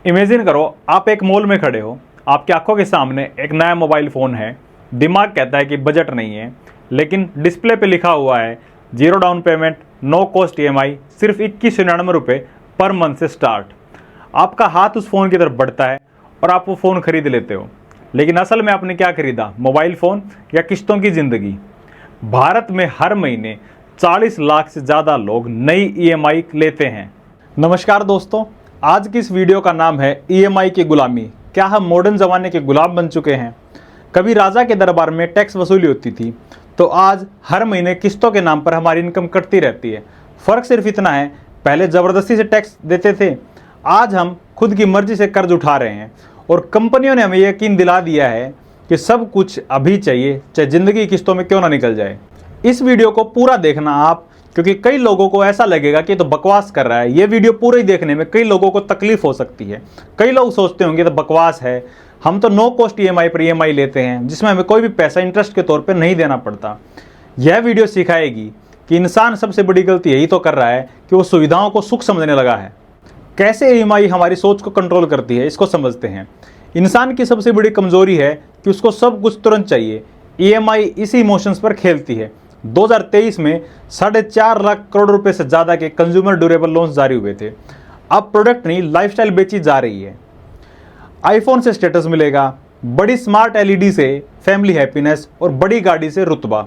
Imagine करो आप एक मॉल में खड़े हो, आपकी आंखों के सामने एक नया मोबाइल फ़ोन है। दिमाग कहता है कि बजट नहीं है, लेकिन डिस्प्ले पे लिखा हुआ है 0 down payment, no cost EMI, सिर्फ 2199 रुपये पर मंथ से स्टार्ट। आपका हाथ उस फ़ोन की तरफ बढ़ता है और आप वो फ़ोन खरीद लेते हो। लेकिन असल में आपने क्या खरीदा, मोबाइल फ़ोन या किश्तों की ज़िंदगी? भारत में हर महीने 40 लाख से ज़्यादा लोग नई EMI लेते हैं। नमस्कार दोस्तों, आज की इस वीडियो का नाम है EMI की गुलामी। क्या हम मॉडर्न ज़माने के गुलाम बन चुके हैं? कभी राजा के दरबार में टैक्स वसूली होती थी, तो आज हर महीने किस्तों के नाम पर हमारी इनकम कटती रहती है। फ़र्क सिर्फ इतना है, पहले ज़बरदस्ती से टैक्स देते थे, आज हम खुद की मर्जी से कर्ज उठा रहे हैं। और कंपनियों ने हमें यकीन दिला दिया है कि सब कुछ अभी चाहिए, चाहे ज़िंदगी किस्तों में क्यों ना निकल जाए। इस वीडियो को पूरा देखना आप, क्योंकि कई लोगों को ऐसा लगेगा कि तो बकवास कर रहा है। ये वीडियो पूरे ही देखने में कई लोगों को तकलीफ हो सकती है। कई लोग सोचते होंगे तो बकवास है, हम तो नो कॉस्ट EMI पर EMI लेते हैं जिसमें हमें कोई भी पैसा इंटरेस्ट के तौर पर नहीं देना पड़ता। यह वीडियो सिखाएगी कि इंसान सबसे बड़ी गलती यही तो कर रहा है कि वो सुविधाओं को सुख समझने लगा है। कैसे EMI हमारी सोच को कंट्रोल करती है, इसको समझते हैं। इंसान की सबसे बड़ी कमजोरी है कि उसको सब कुछ तुरंत चाहिए। EMI इसी इमोशंस पर खेलती है। 2023 में 4.5 लाख करोड़ रुपए से ज़्यादा के कंज्यूमर ड्यूरेबल लोन्स जारी हुए थे। अब प्रोडक्ट नहीं, लाइफस्टाइल बेची जा रही है। आईफोन से स्टेटस मिलेगा, बड़ी स्मार्ट LED से फैमिली हैप्पीनेस और बड़ी गाड़ी से रुतबा।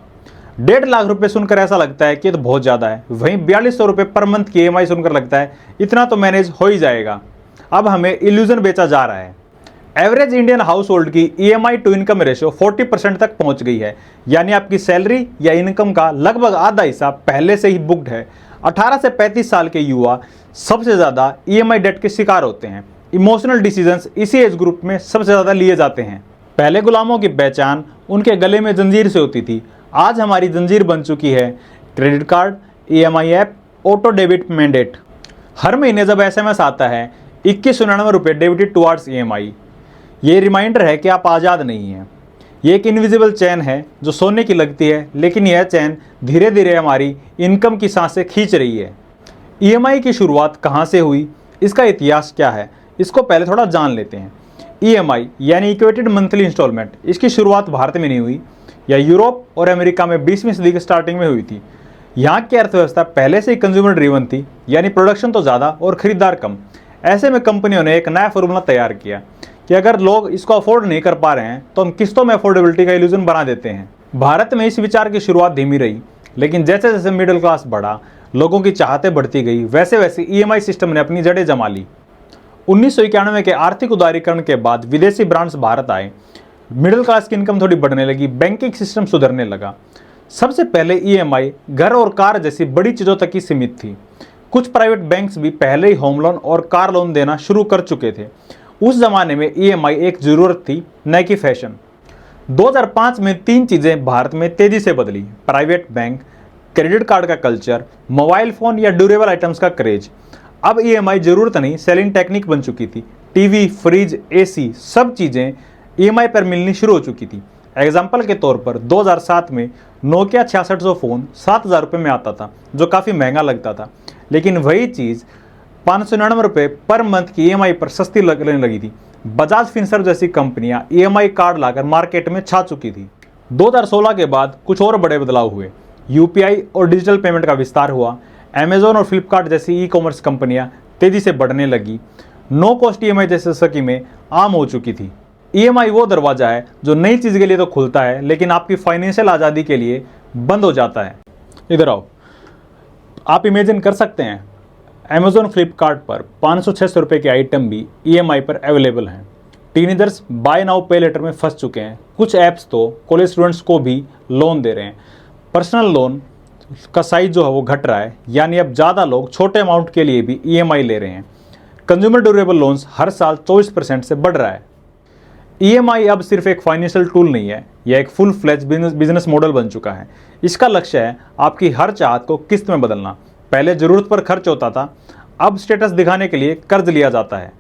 1.5 लाख रुपए सुनकर ऐसा लगता है कि ये तो बहुत ज़्यादा है। वहीं 4200 रुपये पर मंथ की EMI सुनकर लगता है इतना तो मैनेज हो ही जाएगा। अब हमें इल्यूजन बेचा जा रहा है। एवरेज इंडियन हाउस होल्ड की EMI टू इनकम रेशियो 40% तक पहुंच गई है, यानी आपकी सैलरी या इनकम का लगभग आधा हिस्सा पहले से ही बुक्ड है। 18 से 35 साल के युवा सबसे ज़्यादा EMI डेट के शिकार होते हैं। इमोशनल डिसीजंस इसी एज ग्रुप में सबसे ज़्यादा लिए जाते हैं। पहले गुलामों की पहचान उनके गले में जंजीर से होती थी, आज हमारी जंजीर बन चुकी है credit card, EMI app, auto debit mandate. हर महीने जब SMS आता है 2199 रुपये डेबिटेड टुवार्ड्स EMI, ये रिमाइंडर है कि आप आज़ाद नहीं हैं। ये एक इनविजिबल चैन है जो सोने की लगती है, लेकिन यह चैन धीरे धीरे हमारी इनकम की सांसें खींच रही है। EMI की शुरुआत कहाँ से हुई, इसका इतिहास क्या है, इसको पहले थोड़ा जान लेते हैं। EMI यानी इक्वेटेड मंथली इंस्टॉलमेंट, इसकी शुरुआत भारत में नहीं हुई, या यूरोप और अमेरिका में 20वीं सदी के स्टार्टिंग में हुई थी। यहाँ की अर्थव्यवस्था पहले से ही कंज्यूमर ड्रिवन थी, यानी प्रोडक्शन तो ज़्यादा और खरीदार कम। ऐसे में कंपनियों ने एक नया फॉर्मूला तैयार किया कि अगर लोग इसको अफोर्ड नहीं कर पा रहे हैं तो हम किस्तों में अफोर्डेबिलिटी का इल्यूजन बना देते हैं। भारत में इस विचार की शुरुआत धीमी रही, लेकिन जैसे जैसे मिडिल क्लास बढ़ा, लोगों की चाहतें बढ़ती गई, वैसे वैसे EMI सिस्टम ने अपनी जड़ें जमा ली। 1991 के आर्थिक उदारीकरण के बाद विदेशी ब्रांड्स भारत आए, मिडिल क्लास की इनकम थोड़ी बढ़ने लगी, बैंकिंग सिस्टम सुधरने लगा। सबसे पहले EMI घर और कार जैसी बड़ी चीज़ों तक ही सीमित थी। कुछ प्राइवेट बैंक्स भी पहले ही होम लोन और कार लोन देना शुरू कर चुके थे। उस जमाने में EMI एक ज़रूरत थी, न कि फैशन। 2005 में 3 चीज़ें भारत में तेज़ी से बदली: प्राइवेट बैंक, क्रेडिट कार्ड का कल्चर, मोबाइल फ़ोन या ड्यूरेबल आइटम्स का क्रेज। अब EMI ज़रूरत नहीं, सेलिंग टेक्निक बन चुकी थी। टीवी, फ्रिज, AC सब चीज़ें EMI पर मिलनी शुरू हो चुकी थी। एग्जाम्पल के तौर पर 2007 में नोकिया 6600 फ़ोन 7000 रुपये में आता था, जो काफ़ी महंगा लगता था। लेकिन वही चीज़ 599 रुपये पर मंथ की EMI पर सस्ती लगने लगी थी। बजाज फिनसर्व जैसी कंपनियां EMI कार्ड लाकर मार्केट में छा चुकी थी। 2016 के बाद कुछ और बड़े बदलाव हुए। UPI और डिजिटल पेमेंट का विस्तार हुआ। Amazon और फ्लिपकार्ट जैसी ई-कॉमर्स कंपनियां तेज़ी से बढ़ने लगी। नो कॉस्ट EMI जैसी स्कीमें आम हो चुकी थी। EMI वो दरवाज़ा है जो नई चीज़ के लिए तो खुलता है, लेकिन आपकी फाइनेंशियल आज़ादी के लिए बंद हो जाता है। इधर आओ, आप इमेजिन कर सकते हैं Amazon फ्लिपकार्ट पर 500-600 रुपये के आइटम भी EMI पर अवेलेबल हैं। टीनेजर्स बाय नाउ पे लेटर में फंस चुके हैं। कुछ ऐप्स तो कॉलेज स्टूडेंट्स को भी लोन दे रहे हैं। पर्सनल लोन का साइज जो है वो घट रहा है, यानी अब ज़्यादा लोग छोटे अमाउंट के लिए भी EMI ले रहे हैं। कंज्यूमर ड्यूरेबल लोन्स हर साल 24% से बढ़ रहा है। EMI अब सिर्फ एक फाइनेंशियल टूल नहीं है, यह एक फुल फ्लेज बिजनेस मॉडल बन चुका है। इसका लक्ष्य है आपकी हर चाहत को किस्त में बदलना। पहले ज़रूरत पर खर्च होता था, अब स्टेटस दिखाने के लिए कर्ज लिया जाता है।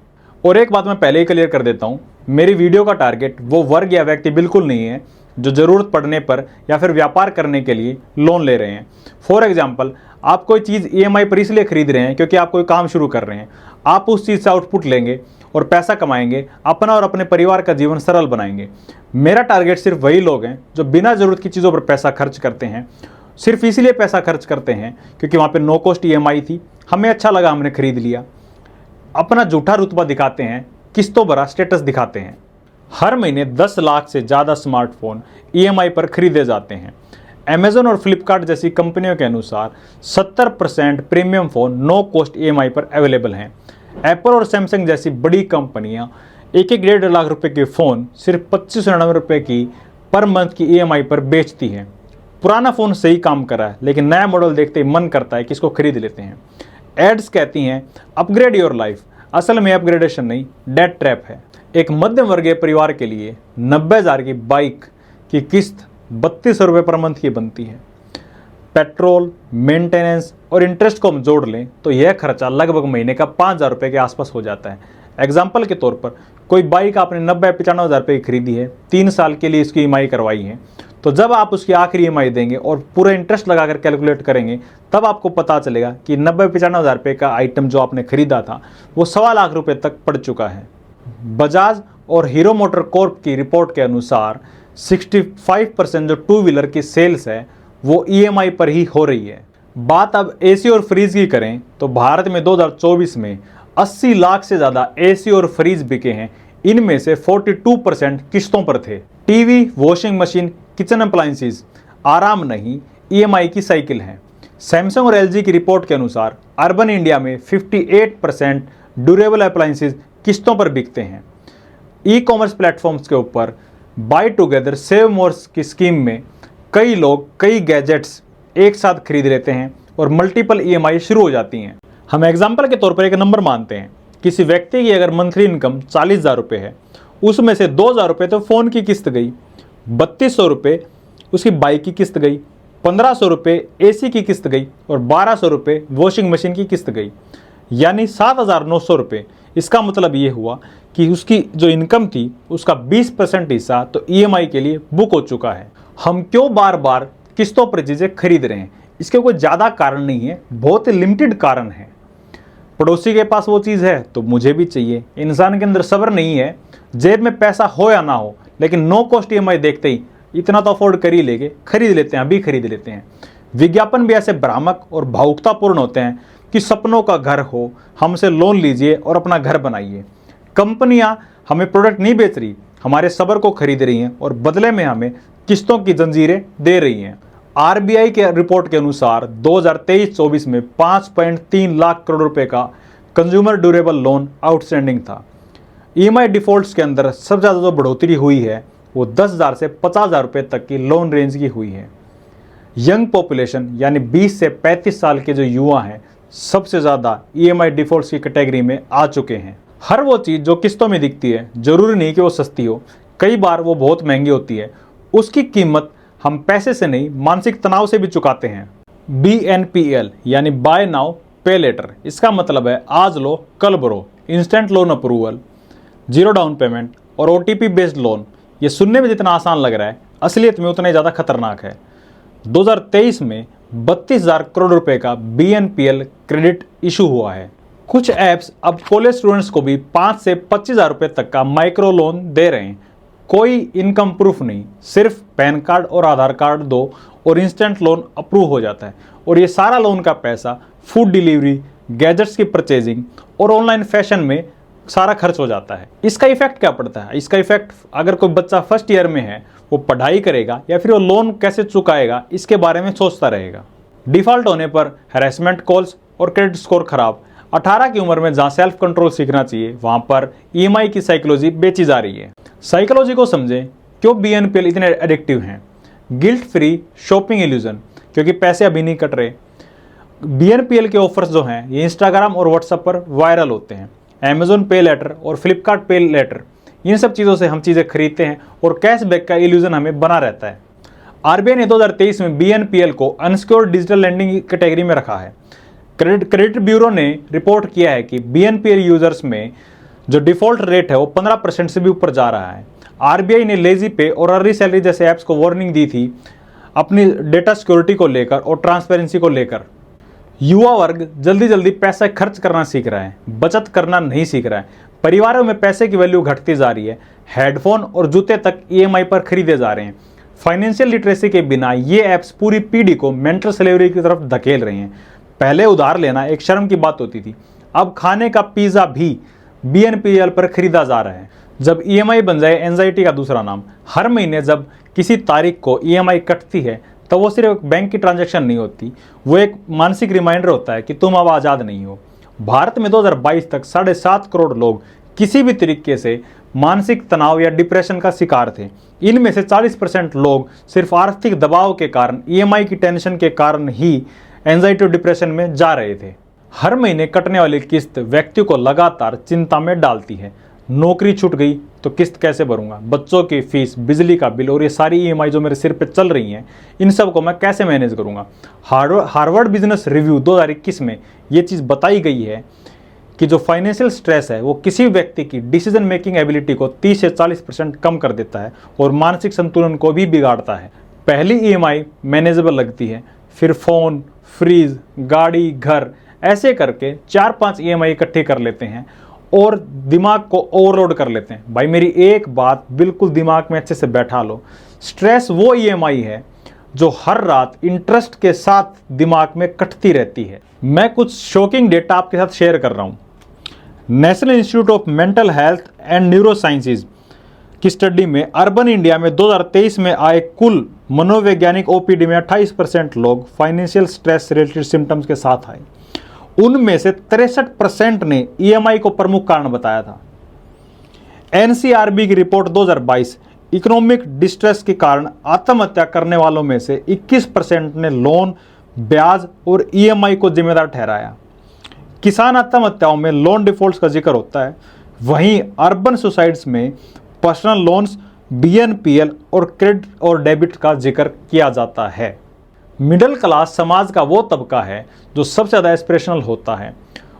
और एक बात मैं पहले ही क्लियर कर देता हूँ, मेरी वीडियो का टारगेट वो वर्ग या व्यक्ति बिल्कुल नहीं है जो ज़रूरत पड़ने पर या फिर व्यापार करने के लिए लोन ले रहे हैं। फॉर एग्जाम्पल, आप कोई चीज़ EMI पर इसलिए खरीद रहे हैं क्योंकि आप कोई काम शुरू कर रहे हैं। आप उस चीज़ से आउटपुट लेंगे और पैसा कमाएंगे, अपना और अपने परिवार का जीवन सरल बनाएंगे। मेरा टारगेट सिर्फ वही लोग हैं जो बिना ज़रूरत की चीज़ों पर पैसा खर्च करते हैं, सिर्फ इसीलिए पैसा खर्च करते हैं क्योंकि वहाँ पे नो कॉस्ट EMI थी, हमें अच्छा लगा, हमने खरीद लिया। अपना झूठा रुतबा दिखाते हैं, किस्तों भरा स्टेटस दिखाते हैं। हर महीने 10 लाख से ज़्यादा स्मार्टफोन EMI पर खरीदे जाते हैं। अमेज़न और फ्लिपकार्ट जैसी कंपनियों के अनुसार 70% premium phone no cost EMI पर अवेलेबल हैं। एप्पल और सैमसंग जैसी बड़ी कंपनियां एक 1.5 लाख रुपए के फ़ोन सिर्फ 2599 रुपये की पर मंथ की EMI पर बेचती हैं। पुराना फ़ोन सही काम कर रहा है, लेकिन नया मॉडल देखते ही मन करता है कि इसको खरीद लेते हैं। एड्स कहती हैं अपग्रेड योर लाइफ, असल में अपग्रेडेशन नहीं, डेट ट्रैप है। एक मध्यम वर्गीय परिवार के लिए 90,000 की बाइक की किस्त 3200 रुपये पर मंथ की बनती है। पेट्रोल, मेंटेनेंस और इंटरेस्ट को हम जोड़ लें तो यह खर्चा लगभग महीने का 5,000 रुपये के आसपास हो जाता है। एग्जाम्पल के तौर पर कोई बाइक आपने 90-95,000 रुपये की खरीदी है, 3 साल के लिए इसकी EMI करवाई है, तो जब आप उसकी आखिरी EMI देंगे और पूरा इंटरेस्ट लगाकर कैलकुलेट करेंगे तब आपको पता चलेगा कि 90-95,000 रुपये का आइटम जो आपने खरीदा था वो 1.25 लाख रुपये तक पड़ चुका है। बजाज और हीरो मोटर कॉर्प की रिपोर्ट के अनुसार 65% जो 2 व्हीलर की सेल्स है वो EMI पर ही हो रही है। बात अब AC और फ्रिज की करें तो भारत में 2024 में 80 लाख से ज़्यादा AC और फ्रिज बिके हैं। इनमें से 42% किस्तों पर थे। TV, washing machine, kitchen appliances आराम नहीं, EMI की साइकिल है। सैमसंग और LG की रिपोर्ट के अनुसार अर्बन इंडिया में 58% ड्यूरेबल अप्लायंसेस किस्तों पर बिकते हैं। ई-कॉमर्स प्लेटफॉर्म्स के ऊपर बाय टुगेदर सेव मोर की स्कीम में कई लोग कई गैजेट्स एक साथ खरीद लेते हैं और मल्टीपल EMI शुरू हो जाती हैं। हम एग्जाम्पल के तौर पर एक नंबर मानते हैं, किसी व्यक्ति की अगर मंथली इनकम 40,000 रुपये है, उसमें से 2,000 रुपये तो फ़ोन की किस्त गई, 3200 रुपये उसकी बाइक की किस्त गई, 1500 रुपये AC की किस्त गई और 1200 रुपये वॉशिंग मशीन की किस्त गई, यानी 7,900 रुपये। इसका मतलब ये हुआ कि उसकी जो इनकम थी उसका 20% हिस्सा तो EMI के लिए बुक हो चुका है। हम क्यों बार बार किस्तों पर चीज़ें खरीद रहे हैं? इसके कोई ज़्यादा कारण नहीं है, बहुत लिमिटेड कारण है। पड़ोसी के पास वो चीज़ है तो मुझे भी चाहिए। इंसान के अंदर सब्र नहीं है, जेब में पैसा हो या ना हो, लेकिन नो कॉस्ट EMI देखते ही इतना तो अफोर्ड कर ही लेंगे, खरीद लेते हैं, अभी खरीद लेते हैं। विज्ञापन भी ऐसे भ्रामक और भावुकतापूर्ण होते हैं कि सपनों का घर हो, हमसे लोन लीजिए और अपना घर बनाइए। कंपनियां हमें प्रोडक्ट नहीं बेच रही, हमारे सब्र को खरीद रही हैं और बदले में हमें किस्तों की जंजीरें दे रही हैं। RBI के रिपोर्ट के अनुसार 2023-24 में 5.3 लाख करोड़ रुपए का कंज्यूमर ड्यूरेबल लोन आउटस्टैंडिंग था। EMI डिफॉल्ट्स के अंदर सबसे ज़्यादा जो बढ़ोतरी हुई है वो 10,000 से 50,000 रुपये तक की लोन रेंज की हुई है। यंग पॉपुलेशन यानी 20 से 35 साल के जो युवा हैं सबसे ज़्यादा EMI डिफॉल्ट्स की कैटेगरी में आ चुके हैं। हर वो चीज़ जो किस्तों में दिखती है ज़रूरी नहीं कि वो सस्ती हो, कई बार वो बहुत महंगी होती है। उसकी कीमत हम पैसे से नहीं, मानसिक तनाव से भी चुकाते हैं। BNPL यानी बाय नाउ पे लेटर, इसका मतलब है आज लो कल भरो, instant loan approval, zero down payment और OTP बेस्ड लोन। ये सुनने में जितना आसान लग रहा है असलियत में उतना ही ज़्यादा खतरनाक है। 2023 में 32,000 करोड़ रुपए का BNPL क्रेडिट इशू हुआ है। कुछ ऐप्स अब कॉलेज स्टूडेंट्स को भी 5 से 25,000 रुपये तक का माइक्रो लोन दे रहे हैं। कोई इनकम प्रूफ नहीं, सिर्फ पैन कार्ड और आधार कार्ड दो और इंस्टेंट लोन अप्रूव हो जाता है। और ये सारा लोन का पैसा फूड डिलीवरी, गैजेट्स की परचेजिंग और ऑनलाइन फैशन में सारा खर्च हो जाता है। इसका इफेक्ट क्या पड़ता है? इसका इफेक्ट अगर कोई बच्चा फर्स्ट ईयर में है, वो पढ़ाई करेगा या फिर वो लोन कैसे चुकाएगा इसके बारे में सोचता रहेगा। डिफ़ॉल्ट होने पर हैरेसमेंट कॉल्स और क्रेडिट स्कोर खराब। 18 की उम्र में जहाँ सेल्फ कंट्रोल सीखना चाहिए वहाँ पर EMI की साइकोलॉजी बेची जा रही है। साइकोलॉजी को समझें, क्यों BNPL इतने एडिक्टिव हैं। गिल्ट फ्री शॉपिंग इल्यूजन, क्योंकि पैसे अभी नहीं कट रहे। BNPL के ऑफर्स जो हैं ये इंस्टाग्राम और व्हाट्सएप पर वायरल होते हैं। Amazon पे लेटर और फ्लिपकार्ट पे लेटर, इन सब चीज़ों से हम चीज़ें खरीदते हैं और कैशबैक का इल्यूजन हमें बना रहता है। RBI ने 2023 में BNPL को अनसिक्योर्ड डिजिटल लैंडिंग कैटेगरी में रखा है। क्रेडिट ब्यूरो ने रिपोर्ट किया है कि BNPL यूजर्स में जो डिफ़ॉल्ट रेट है वो 15% से भी ऊपर जा रहा है। RBI ने लेजी पे और अर्ली सैलरी जैसे ऐप्स को वार्निंग दी थी अपनी डेटा सिक्योरिटी को लेकर और ट्रांसपेरेंसी को लेकर। युवा वर्ग जल्दी जल्दी पैसा खर्च करना सीख रहा है, बचत करना नहीं सीख रहा है। परिवारों में पैसे की वैल्यू घटती जा रही है। हेडफोन और जूते तक ईएमआई पर खरीदे जा रहे हैं। फाइनेंशियल लिटरेसी के बिना ये ऐप्स पूरी पीढ़ी को मेंटल स्लेवरी की तरफ धकेल रहे हैं। पहले उधार लेना एक शर्म की बात होती थी, अब खाने का पिज्जा भी बीएनपीएल पर खरीदा जा रहा है। जब ईएमआई बन जाए एंजाइटी का दूसरा नाम। हर महीने जब किसी तारीख को ईएमआई कटती है तो वो सिर्फ एक बैंक की ट्रांजैक्शन नहीं होती, वो एक मानसिक रिमाइंडर होता है कि तुम अब आज़ाद नहीं हो। भारत में 2022 तक 7.5 करोड़ लोग किसी भी तरीके से मानसिक तनाव या डिप्रेशन का शिकार थे। इनमें से 40% लोग सिर्फ आर्थिक दबाव के कारण, ईएमआई की टेंशन के कारण ही एंजाइटी और डिप्रेशन में जा रहे थे। हर महीने कटने वाली किस्त व्यक्ति को लगातार चिंता में डालती है। नौकरी छूट गई तो किस्त कैसे भरूंगा, बच्चों की फीस, बिजली का बिल और ये सारी ईएमआई जो मेरे सिर पे चल रही हैं, इन सब को मैं कैसे मैनेज करूंगा। हार्वर्ड बिजनेस रिव्यू 2021 में ये चीज़ बताई गई है कि जो फाइनेंशियल स्ट्रेस है वो किसी व्यक्ति की डिसीजन मेकिंग एबिलिटी को 30 से 40% कम कर देता है और मानसिक संतुलन को भी बिगाड़ता है। पहली ईएमआई मैनेजेबल लगती है, फिर फ़ोन, फ्रिज, गाड़ी, घर, ऐसे करके 4-5 ईएमआई इकट्ठी कर लेते हैं और दिमाग को ओवरलोड कर लेते हैं। भाई मेरी एक बात बिल्कुल दिमाग में अच्छे से बैठा लो, स्ट्रेस वो ईएमआई है जो हर रात इंटरेस्ट के साथ दिमाग में कटती रहती है। मैं कुछ शॉकिंग डेटा आपके साथ शेयर कर रहा हूँ। National institute of mental health and neuro sciences की स्टडी में अर्बन इंडिया में 2023 में आए कुल मनोवैज्ञानिक ओपीडी में 28% लोग फाइनेंशियल स्ट्रेस रिलेटेड सिम्टम्स के साथ आए। उनमें से 63% ने ईएमआई को प्रमुख कारण बताया था। एनसीआरबी की रिपोर्ट 2022 इकोनॉमिक डिस्ट्रेस के कारण आत्महत्या करने वालों में से 21% ने लोन, ब्याज और ईएमआई को जिम्मेदार ठहराया। किसान आत्महत्याओं में लोन डिफॉल्ट्स का जिक्र होता है, वहीं अर्बन सोसाइटीज में पर्सनल लोन्स, बीएनपीएल और क्रेडिट और डेबिट का जिक्र किया जाता है। मिडिल क्लास समाज का वो तबका है जो सबसे ज़्यादा एस्पिरेशनल होता है।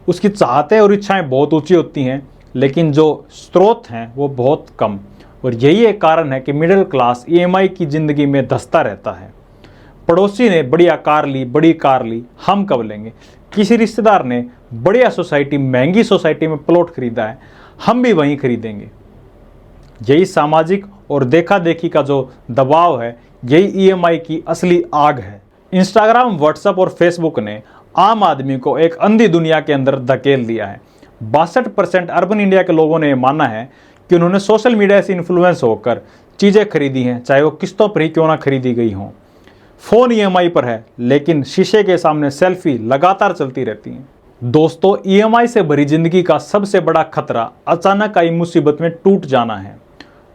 उसकी चाहतें और इच्छाएं बहुत ऊंची होती हैं, लेकिन जो स्रोत हैं वो बहुत कम। और यही एक कारण है कि मिडिल क्लास ईएमआई की ज़िंदगी में धंसता रहता है। पड़ोसी ने बढ़िया कार ली, बड़ी कार ली, हम कब लेंगे। किसी रिश्तेदार ने बढ़िया सोसाइटी, महंगी सोसाइटी में प्लॉट खरीदा है, हम भी वहीं खरीदेंगे। यही सामाजिक और देखा देखी का जो दबाव है, यही ईएमआई की असली आग है। इंस्टाग्राम, व्हाट्सएप और फेसबुक ने आम आदमी को एक अंधी दुनिया के अंदर धकेल दिया है। 62% अर्बन इंडिया के लोगों ने यह माना है कि उन्होंने सोशल मीडिया से इन्फ्लुएंस होकर चीज़ें खरीदी हैं, चाहे वो किस्तों पर ही क्यों ना खरीदी गई हों। फ़ोन ईएमआई पर है, लेकिन शीशे के सामने सेल्फी लगातार चलती रहती हैं। दोस्तों, ईएमआई से भरी जिंदगी का सबसे बड़ा खतरा अचानक आई मुसीबत में टूट जाना है।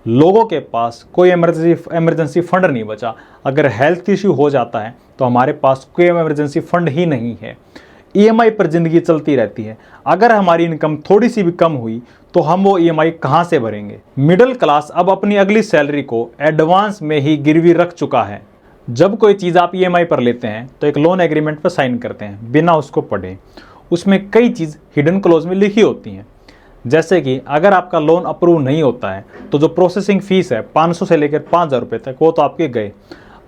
लोगों के पास कोई इमरजेंसी फंड नहीं बचा। अगर हेल्थ इश्यू हो जाता है तो हमारे पास कोई इमरजेंसी फंड ही नहीं है। ईएमआई पर ज़िंदगी चलती रहती है। अगर हमारी इनकम थोड़ी सी भी कम हुई तो हम वो ईएमआई कहाँ से भरेंगे। मिडिल क्लास अब अपनी अगली सैलरी को एडवांस में ही गिरवी रख चुका है। जब कोई चीज़ आप ईएमआई पर लेते हैं तो एक लोन एग्रीमेंट पर साइन करते हैं बिना उसको पढ़े। उसमें कई चीज़ हिडन क्लोज में लिखी होती हैं, जैसे कि अगर आपका लोन अप्रूव नहीं होता है तो जो प्रोसेसिंग फ़ीस है 500 से लेकर 5000 रुपये तक, वो तो आपके गए।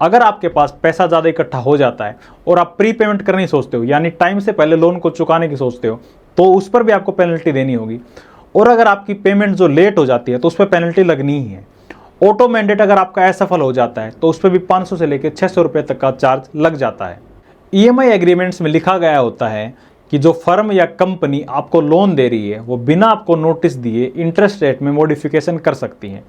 अगर आपके पास पैसा ज़्यादा इकट्ठा हो जाता है और आप प्री पेमेंट करने की सोचते हो, यानी टाइम से पहले लोन को चुकाने की सोचते हो, तो उस पर भी आपको पेनल्टी देनी होगी। और अगर आपकी पेमेंट जो लेट हो जाती है तो उस पर पेनल्टी लगनी ही है। ऑटो मैंडेट अगर आपका असफल हो जाता है तो उस पर भी 500 से लेकर 600 रुपये तक का चार्ज लग जाता है। ईएमआई एग्रीमेंट्स में लिखा गया होता है कि जो फर्म या कंपनी आपको लोन दे रही है वो बिना आपको नोटिस दिए इंटरेस्ट रेट में मॉडिफिकेशन कर सकती है।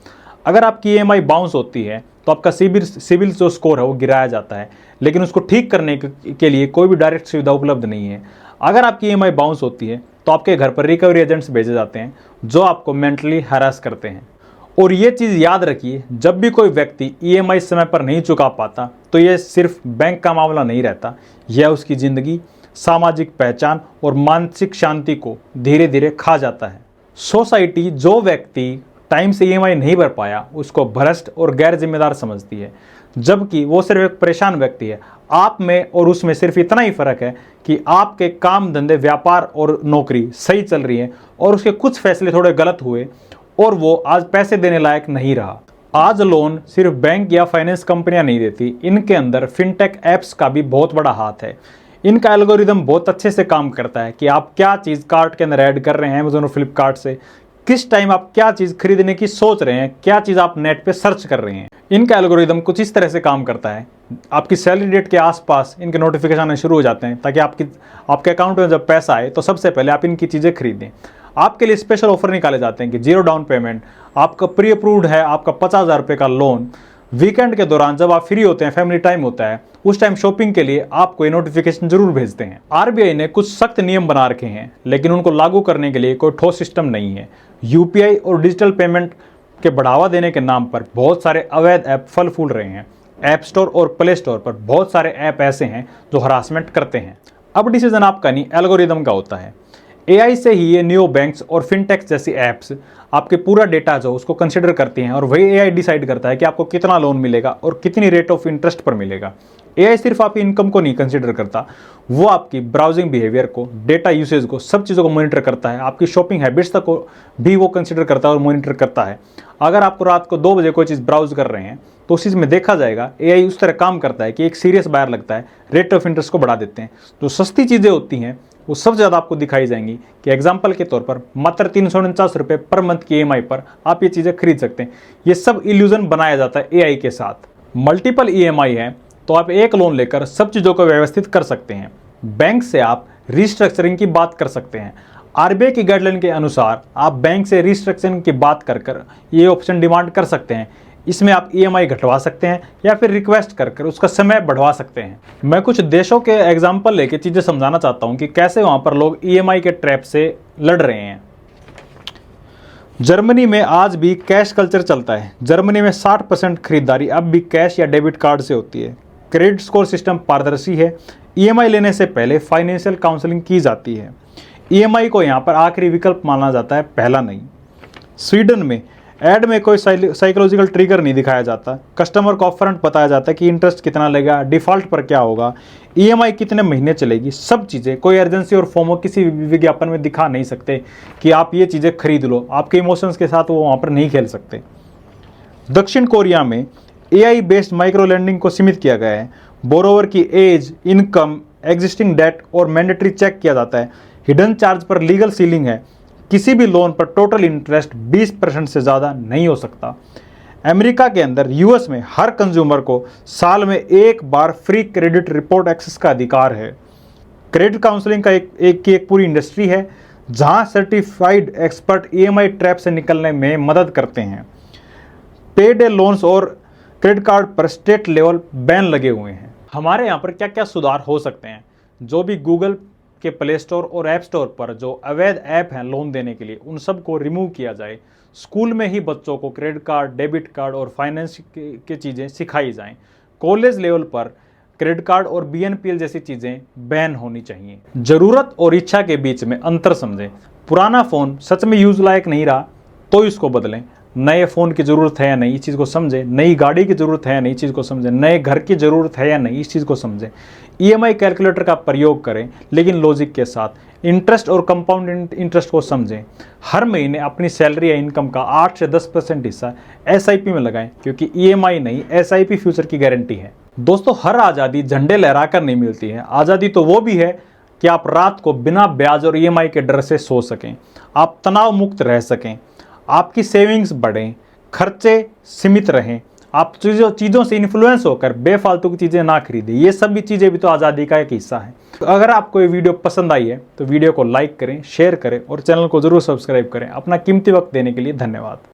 अगर आपकी ईएमआई बाउंस होती है तो आपका सिबिल जो स्कोर है वो गिराया जाता है, लेकिन उसको ठीक करने के लिए कोई भी डायरेक्ट सुविधा उपलब्ध नहीं है। अगर आपकी ईएमआई बाउंस होती है तो आपके घर पर रिकवरी एजेंट्स भेजे जाते हैं जो आपको मेंटली हैरास करते हैं। और ये चीज़ याद रखिए, जब भी कोई व्यक्ति ईएमआई समय पर नहीं चुका पाता तो ये सिर्फ बैंक का मामला नहीं रहता, यह उसकी ज़िंदगी, सामाजिक पहचान और मानसिक शांति को धीरे धीरे खा जाता है। सोसाइटी जो व्यक्ति टाइम से ईएमआई नहीं भर पाया उसको भ्रष्ट और गैर जिम्मेदार समझती है, जबकि वो सिर्फ एक परेशान व्यक्ति है। आप में और उसमें सिर्फ इतना ही फर्क है कि आपके काम धंधे, व्यापार और नौकरी सही चल रही है और उसके कुछ फैसले थोड़े गलत हुए और वो आज पैसे देने लायक नहीं रहा। आज लोन सिर्फ बैंक या फाइनेंस कंपनियां नहीं देती, इनके अंदर फिनटेक ऐप्स का भी बहुत बड़ा हाथ है। इनका एल्गोरिदम बहुत अच्छे से काम करता है कि आप क्या चीज़ कार्ट के अंदर ऐड कर रहे हैं अमेज़न और फ्लिपकार्ट से, किस टाइम आप क्या चीज़ खरीदने की सोच रहे हैं, क्या चीज़ आप नेट पे सर्च कर रहे हैं। इनका एल्गोरिदम कुछ इस तरह से काम करता है, आपकी सैलरी डेट के आसपास इनके नोटिफिकेशन आने शुरू हो जाते हैं ताकि आपके अकाउंट में जब पैसा आए तो सबसे पहले आप इनकी चीज़ें खरीदें। आपके लिए स्पेशल ऑफर निकाले जाते हैं कि 0 डाउन पेमेंट, आपका प्री अप्रूव्ड है, आपका 50,000 रुपये का लोन। वीकेंड के दौरान जब आप फ्री होते हैं, फैमिली टाइम होता है, उस टाइम शॉपिंग के लिए आपको ये नोटिफिकेशन जरूर भेजते हैं। आरबीआई ने कुछ सख्त नियम बना रखे हैं, लेकिन उनको लागू करने के लिए कोई ठोस सिस्टम नहीं है। यूपीआई और डिजिटल पेमेंट के बढ़ावा देने के नाम पर बहुत सारे अवैध ऐप फल फूल रहे हैं। ऐप स्टोर और प्ले स्टोर पर बहुत सारे ऐप ऐसे हैं जो हरासमेंट करते हैं। अब डिसीजन आपका नहीं, एल्गोरिदम का होता है। एआई से ही ये नियो बैंक्स और फिनटेक्स जैसी ऐप्स आपके पूरा डेटा जो उसको कंसिडर करती हैं और वही एआई डिसाइड करता है कि आपको कितना लोन मिलेगा और कितनी रेट ऑफ इंटरेस्ट पर मिलेगा। एआई सिर्फ आपकी इनकम को नहीं कंसिडर करता, वो आपकी ब्राउजिंग बिहेवियर को, डेटा यूसेज को, सब चीज़ों को मॉनिटर करता है। आपकी शॉपिंग हैबिट्स तक को भी वो कंसिडर करता है और मॉनिटर करता है। अगर आपको रात को 2 बजे कोई चीज़ ब्राउज कर रहे हैं तो उस चीज़ में देखा जाएगा, एआई उस तरह काम करता है कि एक सीरियस बायर लगता है, रेट ऑफ इंटरेस्ट को बढ़ा देते हैं। जो सस्ती चीज़ें होती हैं वो सबसे ज़्यादा आपको दिखाई जाएंगी कि एग्जाम्पल के तौर पर मात्र 349 रुपये पर मंथ की ईएमआई पर आप ये चीज़ें खरीद सकते हैं। ये सब इल्यूजन बनाया जाता है एआई के साथ। मल्टीपल ईएमआई है तो आप एक लोन लेकर सब चीज़ों को व्यवस्थित कर सकते हैं। बैंक से आप रिस्ट्रक्चरिंग की बात कर सकते हैं। आरबीआई की गाइडलाइन के अनुसार आप बैंक से रिस्ट्रक्चरिंग की बात कर ये ऑप्शन डिमांड कर सकते हैं। इसमें आप ईएमआई घटवा सकते हैं या फिर रिक्वेस्ट कर उसका समय बढ़वा सकते हैं। मैं कुछ देशों के एग्जाम्पल लेके चीज़ें समझाना चाहता हूँ कि कैसे वहाँ पर लोग ईएमआई के ट्रैप से लड़ रहे हैं। जर्मनी में आज भी कैश कल्चर चलता है। जर्मनी में 60% खरीदारी अब भी कैश या डेबिट कार्ड से होती है। क्रेडिट स्कोर सिस्टम पारदर्शी है। ईएमआई लेने से पहले फाइनेंशियल काउंसलिंग की जाती है। ईएमआई को यहाँ पर आखिरी विकल्प माना जाता है, पहला नहीं। स्वीडन में ऐड में कोई साइकोलॉजिकल ट्रिगर नहीं दिखाया जाता। कस्टमर को अपफ्रंट बताया जाता है कि इंटरेस्ट कितना लगेगा, डिफ़ॉल्ट पर क्या होगा, ईएमआई कितने महीने चलेगी, सब चीज़ें। कोई अर्जेंसी और फोमो किसी विज्ञापन में दिखा नहीं सकते कि आप ये चीज़ें खरीद लो। आपके इमोशंस के साथ वो वहाँ पर नहीं खेल सकते। दक्षिण कोरिया में एआई बेस्ड माइक्रो लेंडिंग को सीमित किया गया है। बोरोवर की एज, इनकम, एग्जिस्टिंग डेट और मैंडेटरी चेक किया जाता है। हिडन चार्ज पर लीगल सीलिंग है। किसी भी लोन पर टोटल इंटरेस्ट 20% से ज़्यादा नहीं हो सकता। अमेरिका के अंदर यूएस में हर कंज्यूमर को साल में एक बार फ्री क्रेडिट रिपोर्ट एक्सेस का अधिकार है। क्रेडिट काउंसलिंग का एक पूरी इंडस्ट्री है जहां सर्टिफाइड एक्सपर्ट ईएमआई ट्रैप से निकलने में मदद करते हैं। पेड लोन्स और क्रेडिट कार्ड पर स्टेट लेवल बैन लगे हुए हैं। हमारे यहाँ पर क्या क्या सुधार हो सकते हैं? जो भी गूगल के प्ले स्टोर और ऐप स्टोर पर जो अवैध ऐप हैं लोन देने के लिए, उन सब को रिमूव किया जाए। स्कूल में ही बच्चों को क्रेडिट कार्ड, डेबिट कार्ड और फाइनेंस की चीज़ें सिखाई जाएं। कॉलेज लेवल पर क्रेडिट कार्ड और बीएनपीएल जैसी चीज़ें बैन होनी चाहिए। ज़रूरत और इच्छा के बीच में अंतर समझें। पुराना फ़ोन सच में यूज़ लायक नहीं रहा तो इसको बदलें। नए फ़ोन की ज़रूरत है या नहीं, इस चीज़ को समझें। नई गाड़ी की ज़रूरत है या नहीं, इस चीज़ को समझें। नए घर की ज़रूरत है या नहीं, इस चीज़ को समझें। ईएमआई कैलकुलेटर का प्रयोग करें, लेकिन लॉजिक के साथ। इंटरेस्ट और कंपाउंड इंटरेस्ट को समझें। हर महीने अपनी सैलरी या इनकम का 8 से 10% हिस्सा एसआईपी में लगाएं, क्योंकि ईएमआई नहीं, एसआईपी फ्यूचर की गारंटी है। दोस्तों, हर आज़ादी झंडे लहरा कर नहीं मिलती है। आज़ादी तो वो भी है कि आप रात को बिना ब्याज और ईएमआई के डर से सो सकें, आप तनाव मुक्त रह सकें, आपकी सेविंग्स बढ़ें, खर्चे सीमित रहें, आप चीज़ों से इन्फ्लुएंस होकर बेफालतू की चीज़ें ना खरीदें। ये सभी चीज़ें भी तो आज़ादी का एक हिस्सा है। तो अगर आपको ये वीडियो पसंद आई है तो वीडियो को लाइक करें, शेयर करें और चैनल को ज़रूर सब्सक्राइब करें। अपना कीमती वक्त देने के लिए धन्यवाद।